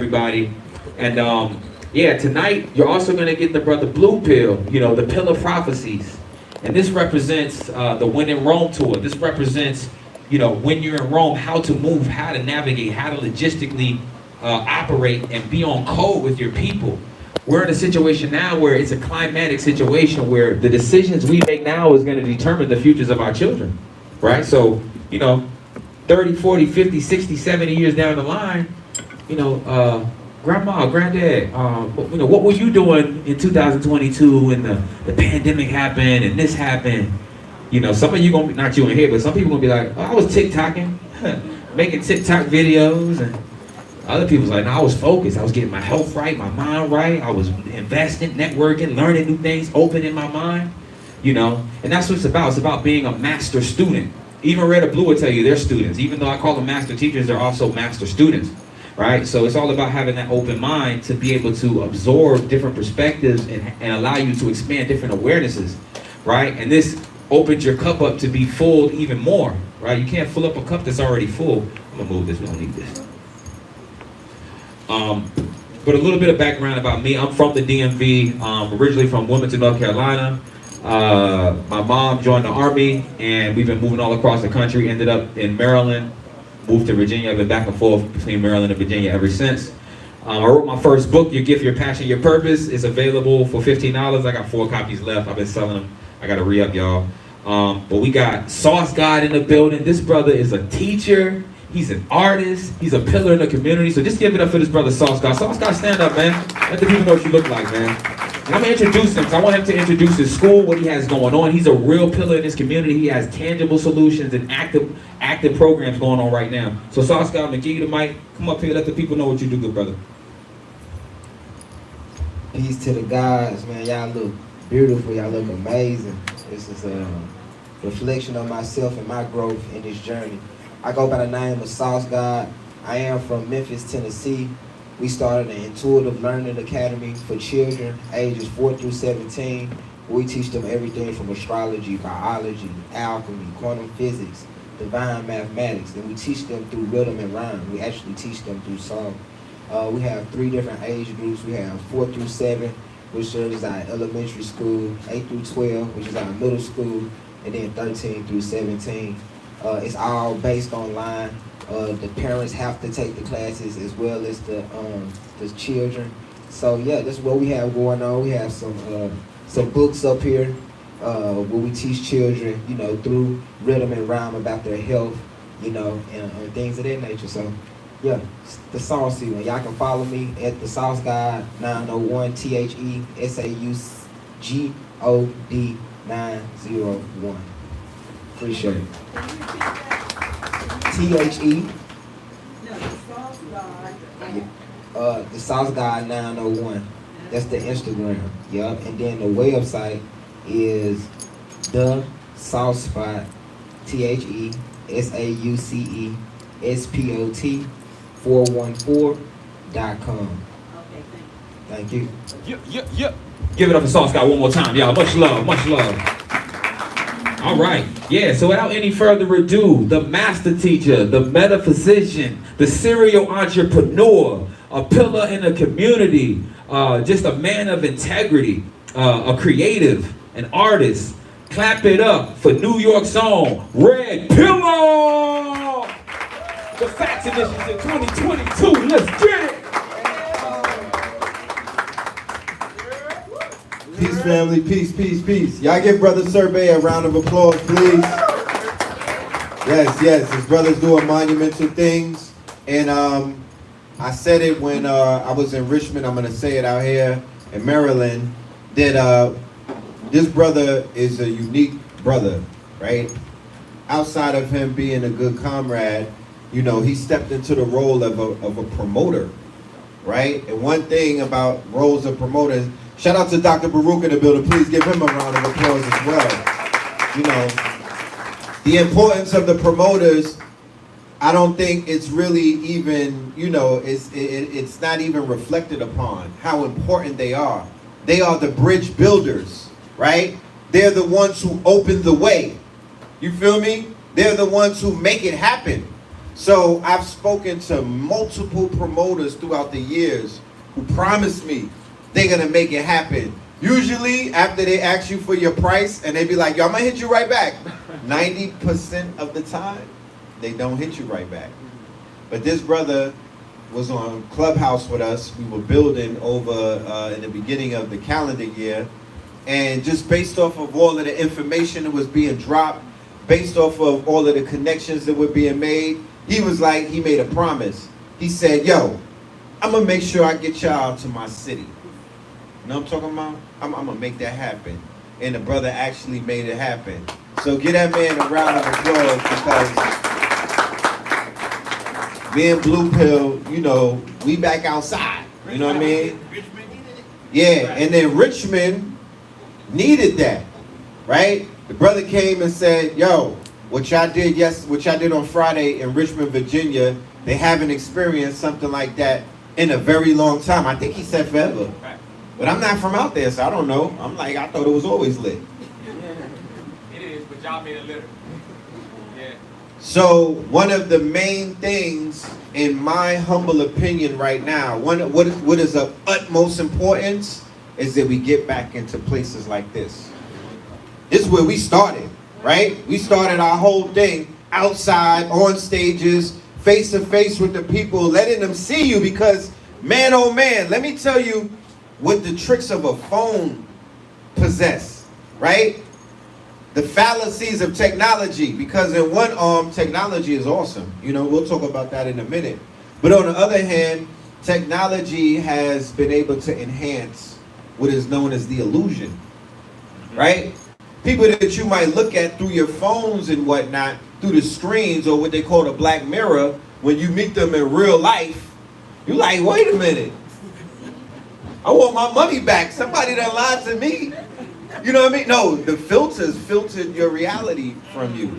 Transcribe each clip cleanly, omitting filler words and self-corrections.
everybody. And yeah, tonight you're also going to get the brother Blue Pill, the Pill of Prophecies. And this represents the When in Rome tour. This represents, when you're in Rome, how to move, how to navigate, how to logistically operate and be on code with your people. We're in a situation now where it's a climatic situation where the decisions we make now is going to determine the futures of our children, right? So, 30, 40, 50, 60, 70 years down the line, grandma, granddad, what were you doing in 2022 when the pandemic happened and this happened? Some of you gonna be, not you in here, but some people gonna be like, oh, I was TikToking, making TikTok videos, and other people's like, no, I was focused. I was getting my health right, my mind right. I was investing, networking, learning new things, opening my mind, and that's what it's about. It's about being a master student. Even Red or Blue will tell you they're students. Even though I call them master teachers, they're also master students. Right? So it's all about having that open mind to be able to absorb different perspectives and allow you to expand different awarenesses, right? And this opens your cup up to be full even more, right? You can't fill up a cup that's already full. I'm gonna move this, we don't need this. But a little bit of background about me. I'm from the DMV, originally from Wilmington, North Carolina. My mom joined the Army and we've been moving all across the country, ended up in Maryland. Moved to Virginia. I've been back and forth between Maryland and Virginia ever since. I wrote my first book, Your Gift, Your Passion, Your Purpose. It's available for $15. I got 4 copies left. I've been selling them. I got to re-up, y'all. But we got Sauce God in the building. This brother is a teacher. He's an artist. He's a pillar in the community. So just give it up for this brother, Sauce God. Sauce God, stand up, man. Let the people know what you look like, man. And I'm going to introduce him. I want him to introduce his school, what he has going on. He's a real pillar in his community. He has tangible solutions and active programs going on right now. So Sauce God, I'm going to give you the mic. Come up here, let the people know what you do, good brother. Peace to the gods, man. Y'all look beautiful. Y'all look amazing. This is a reflection of myself and my growth in this journey. I go by the name of Sauce God. I am from Memphis, Tennessee. We started an intuitive learning academy for children ages 4 through 17. We teach them everything from astrology, biology, alchemy, quantum physics, divine mathematics. And we teach them through rhythm and rhyme. We actually teach them through song. We have 3 different age groups. We have 4 through 7, which is our elementary school, 8 through 12, which is our middle school, and then 13 through 17. It's all based online. The parents have to take the classes as well as the children. So yeah, that's what we have going on. We have some books up here where we teach children, through rhythm and rhyme about their health, and things of that nature. So yeah, the Saucy one. Y'all can follow me at the Sauce God 901, THESAUSGOD 901. Appreciate it. THE. The Sauce God 901. That's the Instagram. Yup. And then the website is the Sauce Spot. THESAUCESPOT 414.com. Thank you. Yep. Give it up for Sauce God one more time, y'all. Much love, much love. All right. Yeah, so without any further ado, the master teacher, the metaphysician, the serial entrepreneur, a pillar in the community, just a man of integrity, a creative, an artist. Clap it up for New York's own Red Pillow! The Facts Edition in 2022. Let's get it! Peace, family. Peace, peace, peace. Y'all give Brother Survey a round of applause, please. Yes. His brother's doing monumental things. And I said it when I was in Richmond. I'm going to say it out here in Maryland. That this brother is a unique brother, right? Outside of him being a good comrade, he stepped into the role of a promoter, right? And one thing about roles of promoters, shout out to Dr. Baruch in the building. Please give him a round of applause as well. The importance of the promoters, I don't think it's really even, it's not even reflected upon how important they are. They are the bridge builders, right? They're the ones who open the way. You feel me? They're the ones who make it happen. So I've spoken to multiple promoters throughout the years who promised me they're gonna make it happen. Usually after they ask you for your price and they be like, yo, I'm gonna hit you right back. 90% of the time, they don't hit you right back. But this brother was on Clubhouse with us. We were building over in the beginning of the calendar year. And just based off of all of the information that was being dropped, based off of all of the connections that were being made, he was like, he made a promise. He said, yo, I'm gonna make sure I get y'all to my city. You know what I'm talking about? I'm gonna make that happen. And the brother actually made it happen. So give that man a round of applause, because me and Blue Pill, you know, we back outside. You know what I mean? Richmond needed it. Yeah, and then Richmond needed that, right? The brother came and said, yo, what y'all did on Friday in Richmond, Virginia, they haven't experienced something like that in a very long time. I think he said forever. Right. But I'm not from out there, so I don't know. I'm like, I thought it was always lit. It is, but y'all made it litter. Yeah. So one of the main things, in my humble opinion right now, what is of utmost importance is that we get back into places like this. This is where we started, right? We started our whole thing outside, on stages, face to face with the people, letting them see you, because man, oh man, let me tell you what the tricks of a phone possess, right? The fallacies of technology, because in one arm, technology is awesome. You know, we'll talk about that in a minute. But on the other hand, technology has been able to enhance what is known as the illusion, right? People that you might look at through your phones and whatnot, through the screens, or what they call the black mirror, when you meet them in real life, you're like, wait a minute. I want my money back. Somebody done lied to me. You know what I mean? No, the filters filtered your reality from you,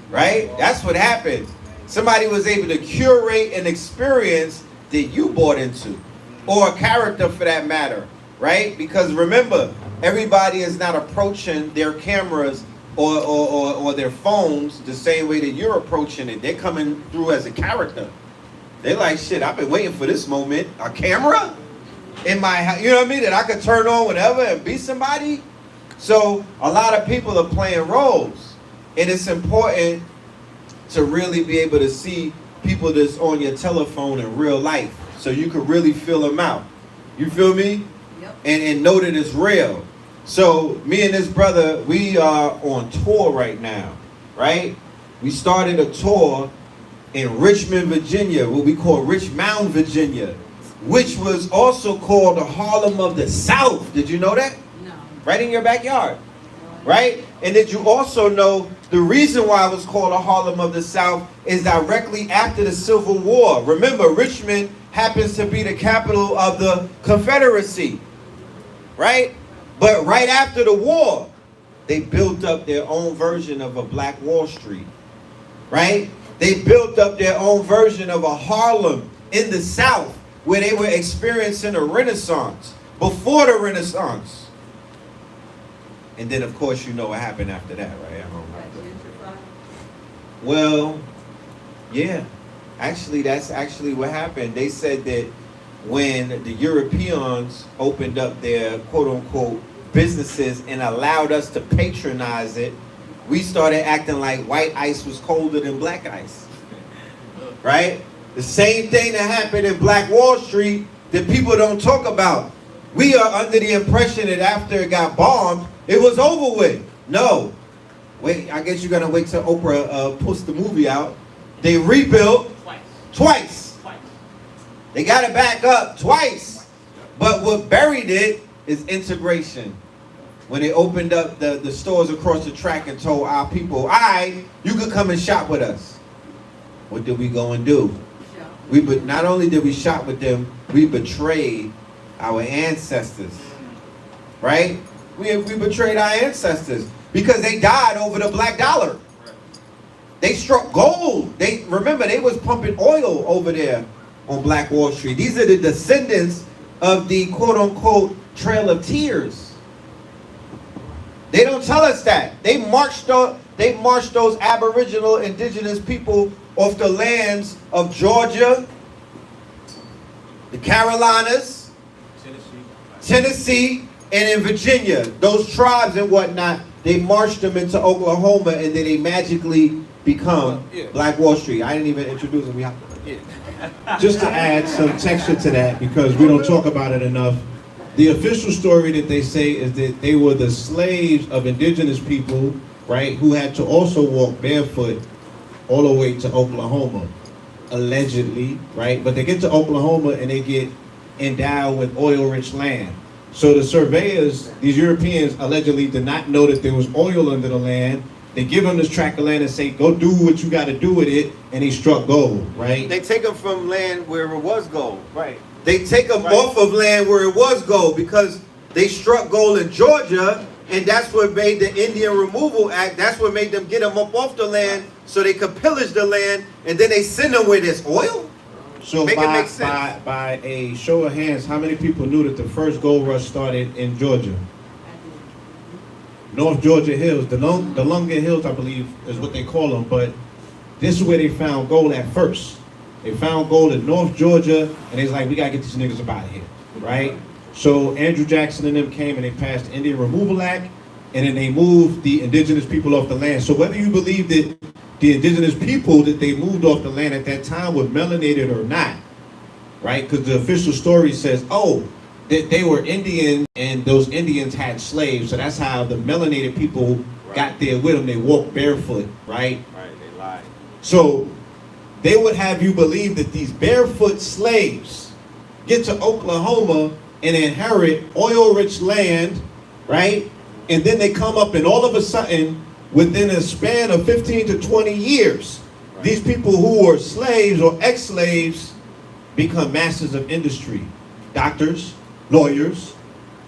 right? That's what happened. Somebody was able to curate an experience that you bought into, or a character for that matter, right? Because remember, everybody is not approaching their cameras or their phones the same way that you're approaching it. They're coming through as a character. They're like, shit, I've been waiting for this moment. A camera in my house, you know what I mean? That I could turn on whenever and be somebody. So a lot of people are playing roles. And it's important to really be able to see people that's on your telephone in real life, so you can really feel them out. You feel me? Yep. And know that it's real. So me and this brother, we are on tour right now, right? We started a tour in Richmond, Virginia, what we call Richmond, Virginia, which was also called the Harlem of the South. Did you know that? No. Right in your backyard, right? And did you also know the reason why it was called the Harlem of the South is directly after the Civil War. Remember, Richmond happens to be the capital of the Confederacy, right? But right after the war, they built up their own version of a Black Wall Street, right? They built up their own version of a Harlem in the South, where they were experiencing a Renaissance before the Renaissance. And then, of course, you know what happened after that, right? Well, yeah. Actually, that's actually what happened. They said that when the Europeans opened up their quote-unquote businesses and allowed us to patronize it, we started acting like white ice was colder than black ice, right? The same thing that happened in Black Wall Street that people don't talk about. We are under the impression that after it got bombed, it was over with. No. Wait, I guess you're going to wait till Oprah puts the movie out. They rebuilt twice. They got it back up twice. But what buried it is integration. When they opened up the stores across the track and told our people, all right, you could come and shop with us. What did we go and do? Not only did we shop with them, we betrayed our ancestors, right? We betrayed our ancestors because they died over the black dollar. They struck gold. Remember, they was pumping oil over there on Black Wall Street. These are the descendants of the quote-unquote Trail of Tears. They don't tell us that. They marched those Aboriginal indigenous people off the lands of Georgia, the Carolinas, Tennessee, and in Virginia. Those tribes and whatnot, they marched them into Oklahoma, and then they magically become Black Wall Street. I didn't even introduce them. Just to add some texture to that, because we don't talk about it enough, the official story that they say is that they were the slaves of indigenous people, right, who had to also walk barefoot all the way to Oklahoma, allegedly, right? But they get to Oklahoma and they get endowed with oil-rich land. So the surveyors, these Europeans, allegedly did not know that there was oil under the land. They give them this tract of land and say, go do what you got to do with it, and he struck gold, right? They take them from land where it was gold. Right. They take them off of land where it was gold because they struck gold in Georgia, and that's what made the Indian Removal Act. That's what made them get them up off the land so they could pillage the land, and then they send them where there's oil. So Make it make sense. by a show of hands, how many people knew that the first gold rush started in Georgia? North Georgia Hills, the Lunga Hills, I believe, is what they call them. But this is where they found gold at first. They found gold in North Georgia, and they was like, we gotta get these niggas up out of here, right? So Andrew Jackson and them came and they passed the Indian Removal Act, and then they moved the indigenous people off the land. So whether you believe that the indigenous people that they moved off the land at that time were melanated or not, right? Because the official story says, oh, that they were Indian and those Indians had slaves. So that's how the melanated people got there with them. They walked barefoot, right? Right, they lied. So they would have you believe that these barefoot slaves get to Oklahoma and inherit oil-rich land, right? And then they come up and all of a sudden, within a span of 15 to 20 years, these people who were slaves or ex-slaves become masters of industry. Doctors, lawyers,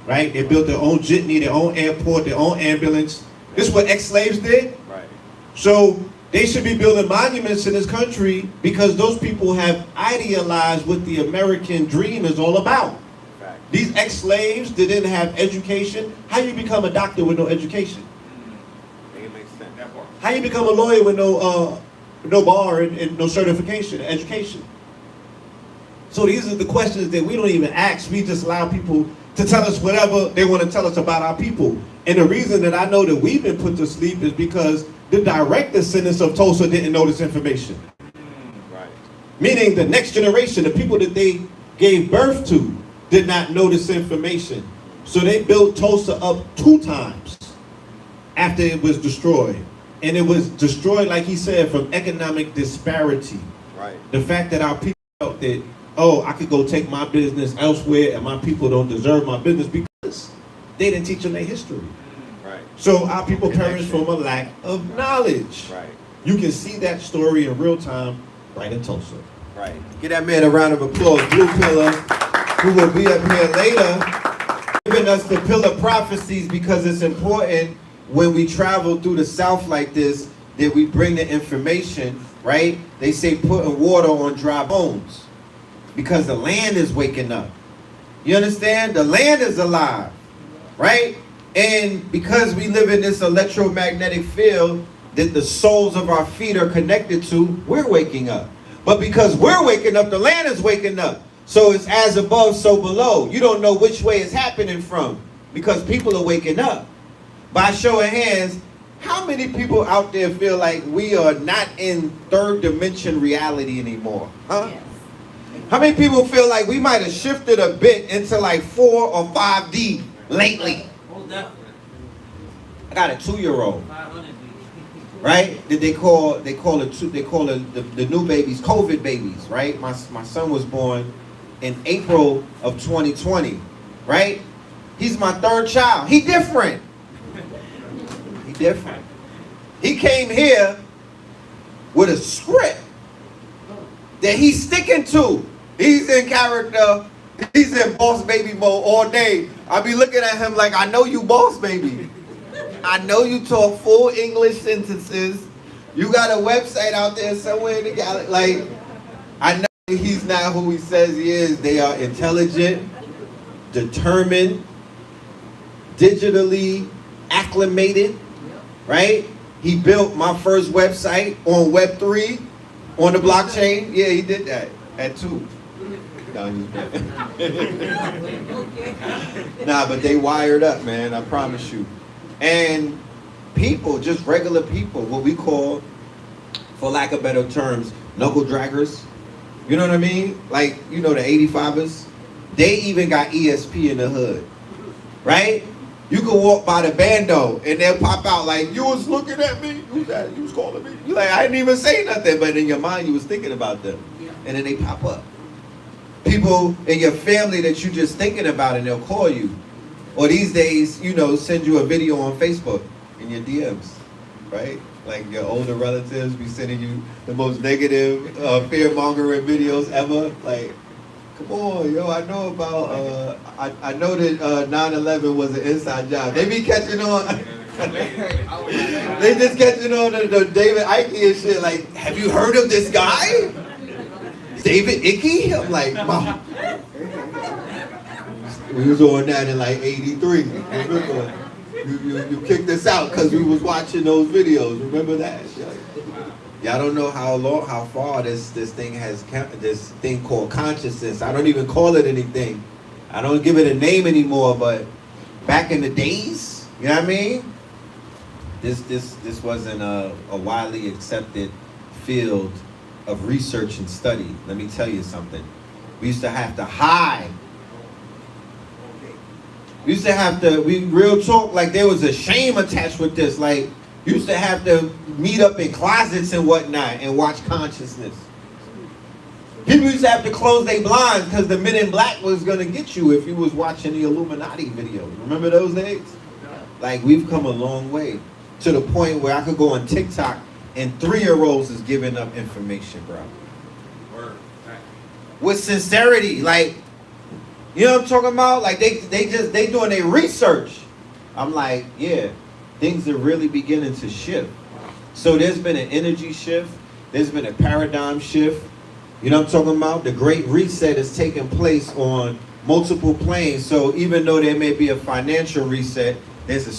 right? They built their own jitney, their own airport, their own ambulance. This is what ex-slaves did. Right. So they should be building monuments in this country because those people have idealized what the American dream is all about. Fact. These ex-slaves that didn't have education, how you become a doctor with no education? Make it make sense. That work. How you become a lawyer with no bar and no certification, education? So these are the questions that we don't even ask. We just allow people to tell us whatever they want to tell us about our people. And the reason that I know that we've been put to sleep is because the direct descendants of Tulsa didn't know this information. Right. Meaning the next generation, the people that they gave birth to, did not know this information. So they built Tulsa up 2 times after it was destroyed. And it was destroyed, like he said, from economic disparity. Right. The fact that our people felt that, oh, I could go take my business elsewhere and my people don't deserve my business because they didn't teach them their history. Right. So our people perish from a lack of knowledge. Right. You can see that story in real time right in Tulsa. Right. Give that man a round of applause. Blue Pillar, who will be up here later, giving us the pillar prophecies because it's important when we travel through the South like this that we bring the information, right? They say putting water on dry bones because the land is waking up. You understand? The land is alive, right? And because we live in this electromagnetic field that the soles of our feet are connected to, we're waking up. But because we're waking up, the land is waking up. So it's as above, so below. You don't know which way it's happening from because people are waking up. By show of hands, how many people out there feel like we are not in third dimension reality anymore? Huh? Yes. How many people feel like we might have shifted a bit into like 4 or 5D lately? Oh, definitely. I got a 2-year-old, 500 right? That they call the new babies COVID babies, right? My son was born in April of 2020, right? He's my 3rd child. He different. He different. He came here with a script that he's sticking to. He's in character. He's in boss baby mode all day. I be looking at him like, I know you boss baby. I know you talk full English sentences. You got a website out there somewhere in the galaxy. Like, I know he's not who he says he is. They are intelligent, determined, digitally acclimated, right? He built my first website on Web3. On the blockchain? Yeah, he did that at 2. No, he's bad. Nah, but they wired up, man, I promise you. And people, just regular people, what we call, for lack of better terms, knuckle draggers. You know what I mean? Like, you know, the 85ers. They even got ESP in the hood, right? You can walk by the bando and they'll pop out like, you was looking at me? Who's that? You was calling me? You like, I didn't even say nothing, but in your mind you was thinking about them. And then they pop up. People in your family that you just thinking about and they'll call you. Or these days, you know, send you a video on Facebook in your DMs, right? Like your older relatives be sending you the most negative, fear-mongering videos ever. Like, come on, yo, I know about, I know that 9/11 was an inside job. They be catching on. They just catching on to the David Icke and shit. Like, have you heard of this guy? David Icke? I'm like, Mom. We was on that in like 83. Remember? You kicked us out because we was watching those videos. Remember that? Y'all don't know how far this thing has, this thing called consciousness. I don't even call it anything. I don't give it a name anymore, but back in the days, you know what I mean? This wasn't a widely accepted field of research and study. Let me tell you something. We used to have to hide. We used to have to, real talk, like there was a shame attached with this. Like, you used to have to meet up in closets and whatnot and watch Consciousness. People used to have to close their blinds because the Men in Black was going to get you if you was watching the Illuminati videos. Remember those days? Like, we've come a long way to the point where I could go on TikTok and 3-year-olds is giving up information, bro. With sincerity, like, you know what I'm talking about? Like, they doing their research. I'm like, yeah, things are really beginning to shift. So there's been an energy shift. There's been a paradigm shift. You know what I'm talking about? The Great Reset is taking place on multiple planes. So even though there may be a financial reset, there's a